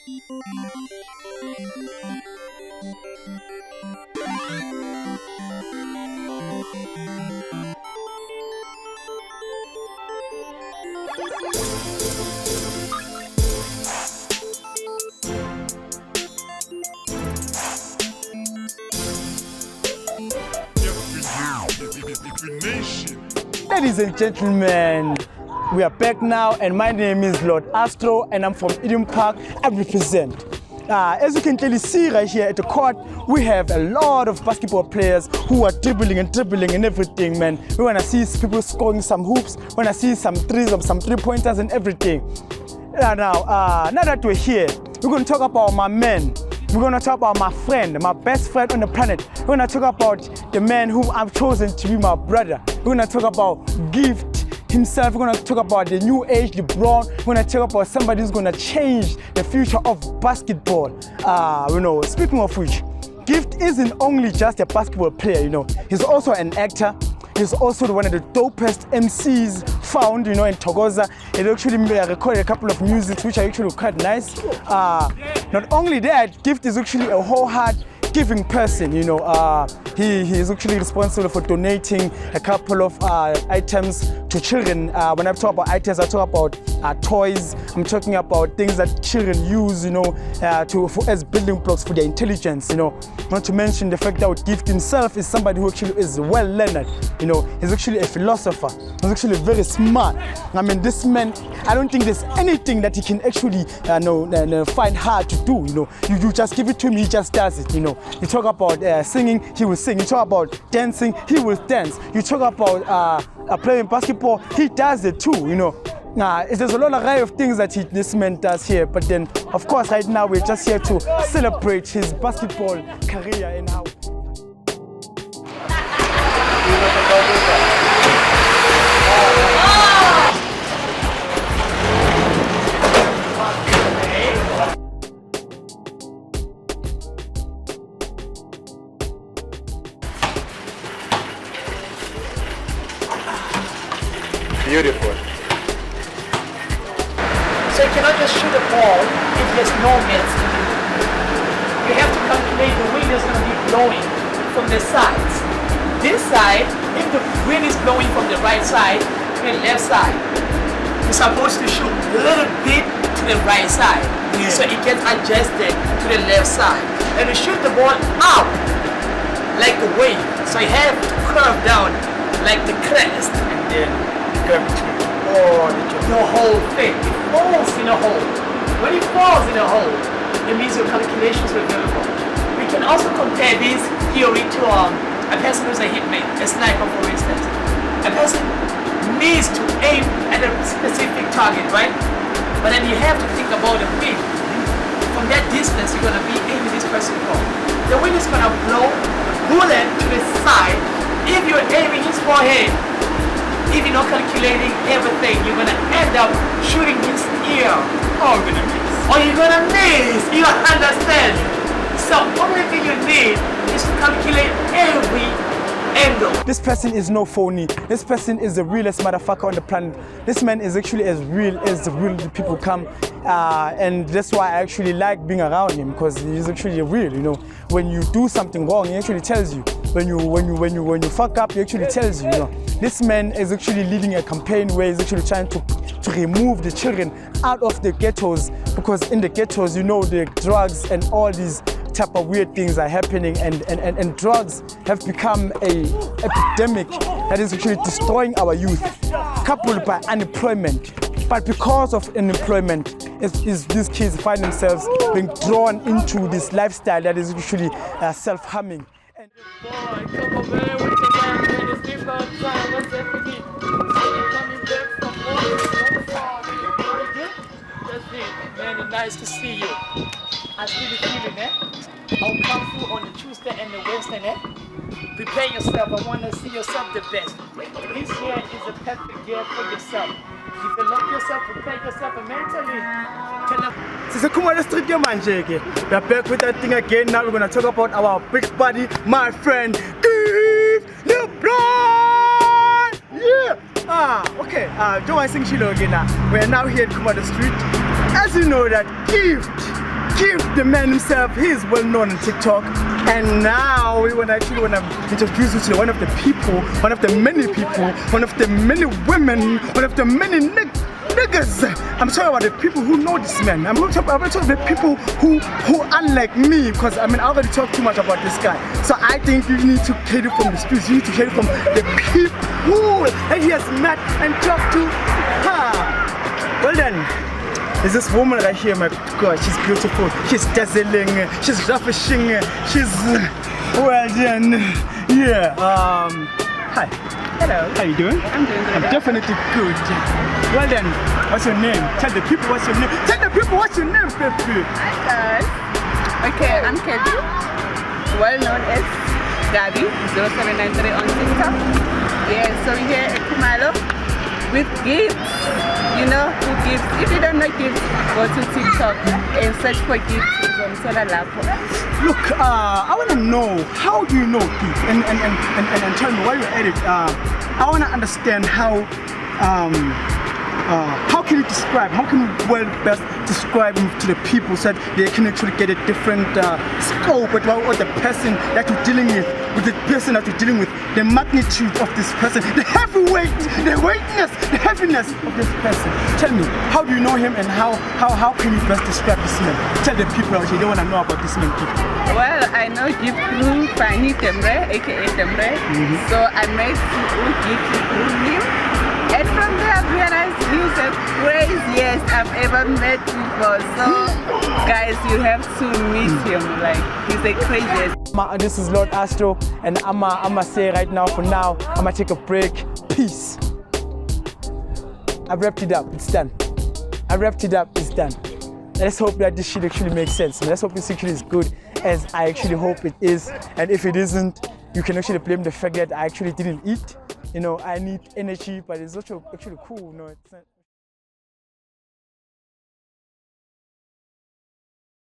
Ladies and gentlemen, we are back now, and my name is Lord Astro, and I'm from Eden Park. I represent. As you can clearly see right here at the court, we have a lot of basketball players who are dribbling and everything, man. We want to see people scoring some hoops, we want to see some threes, some three-pointers and everything. Now that we're here, we're going to talk about my man. We're going to talk about my friend, my best friend on the planet. We're going to talk about the man whom I've chosen to be my brother. We're going to talk about GíFt himself. We're going to talk about the new age LeBron. We're going to talk about somebody who's going to change the future of basketball. Speaking of which, GíFt isn't only just a basketball player, He's also an actor. He's also one of the dopest MCs found, in Togoza. He actually recorded a couple of music which are actually quite nice. Not only that, GíFt is actually a wholehearted giving person, He is actually responsible for donating a couple of items to children. When I talk about items, I talk about toys. I'm talking about things that children use, as building blocks for their intelligence, Not to mention the fact that GíFt himself is somebody who actually is well learned, He's actually a philosopher. He's actually very smart. I mean, this man, I don't think there's anything that he can actually find hard to do, You just give it to him, he just does it, You talk about singing, he will sing. You talk about dancing, he will dance. You talk about playing basketball, he does it too, There's a lot of array of things that this man does here, but then, of course, right now we're just here to celebrate his basketball career and how. Beautiful. So you cannot just shoot a ball if there's no minutes to do. You have to calculate the wind is going to be blowing from the sides. This side, if the wind is blowing from the right side to the left side, you're supposed to shoot a little bit to the right side. Yeah. So it gets adjusted to the left side. And you shoot the ball up like a wave. So you have to curve down like the crest and then curve between. Or the whole thing. It falls in a hole. When it falls in a hole, it means your calculations were very good. We can also compare this theory to a person who's a hitman, a sniper for instance. A person needs to aim at a specific target, right? But then you have to think about the wind. From that distance, you're going to be aiming this person for. The wind is going to blow the bullet to the side. If you're aiming his forehead, if you're not calculating everything, you're going to end up shooting his ear. Oh, you're going to miss. Or you're going to miss. You understand? So, only thing you need is to calculate every angle. This person is no phony. This person is the realest motherfucker on the planet. This man is actually as real as the real people come. And that's why I actually like being around him, because he's actually real, When you do something wrong, he actually tells you. When you fuck up, he actually tells you, This man is actually leading a campaign where he's actually trying to remove the children out of the ghettos, because in the ghettos, the drugs and all these type of weird things are happening, and drugs have become an epidemic that is actually destroying our youth, coupled by unemployment. But because of unemployment, these kids find themselves being drawn into this lifestyle that is actually self-harming. Man, it's nice to see you. I see the feeling, I'll come through on the Tuesday and the Wednesday, Prepare yourself. I want to see yourself the best. This year is a perfect year for yourself. Develop yourself, prepare yourself mentally. Come on, let's street your man, Jake. We're back with that thing again. Now we're going to talk about our big buddy, my friend, GíFt LeBron. Yeah. Okay. Don't I sing Shilo again now? We're now here at Kumada Street. As you know that GíFt GíFt, the man himself, he is well known on TikTok. And now we want to introduce you to one of the people, one of the many people, one of the many women, one of the many niggas. I'm sorry about the people who know this man. I'm going to talk about the people who unlike me, because I already talked too much about this guy. So I think you need to hear it from the streets. You need to hear it from the people that he has met and talked to. Well then, there's this woman right here, my God, she's beautiful, she's dazzling, she's ravishing, she's, well then, yeah, hi. Hello. How you doing? I'm doing good. I'm definitely good. Well then, what's your name? Tell the people what's your name. Tell the people what's your name, baby. Hi guys. Okay, I'm Kelly, well known as Gabi 0793 on TikTok. Yeah, so we're here at Kumalo with GíFt. You know who GíFt? If you don't know GíFt, go to TikTok and search for GíFt on Solar Lab. Look, I want to know, how do you know GíFt? And tell me, while you're at it, I want to understand how can you describe, how can you well best describe him to the people so that they can actually get a different scope with what the person that you're dealing with the person that you're dealing with, the magnitude of this person, the heavyweight, the weightness, the heaviness of this person. Tell me, how do you know him and how can you best describe this man? Tell the people out here, they want to know about this man, GíFt. Well, I know GíFt through Fanny Temre, aka Temre. So I met GíFt through him. And from there I realized he's the craziest I've ever met before. So guys, you have to meet him. Like, he's the craziest. This is Lord Astro, and I'ma say right now, for now, I'ma take a break. Peace. I've wrapped it up, it's done. I wrapped it up, it's done. Let's hope that this shit actually makes sense. Let's hope this actually is good as I actually hope it is. And if it isn't, you can actually blame the fact that I actually didn't eat. You know, I need energy, but it's also actually cool. You know, it's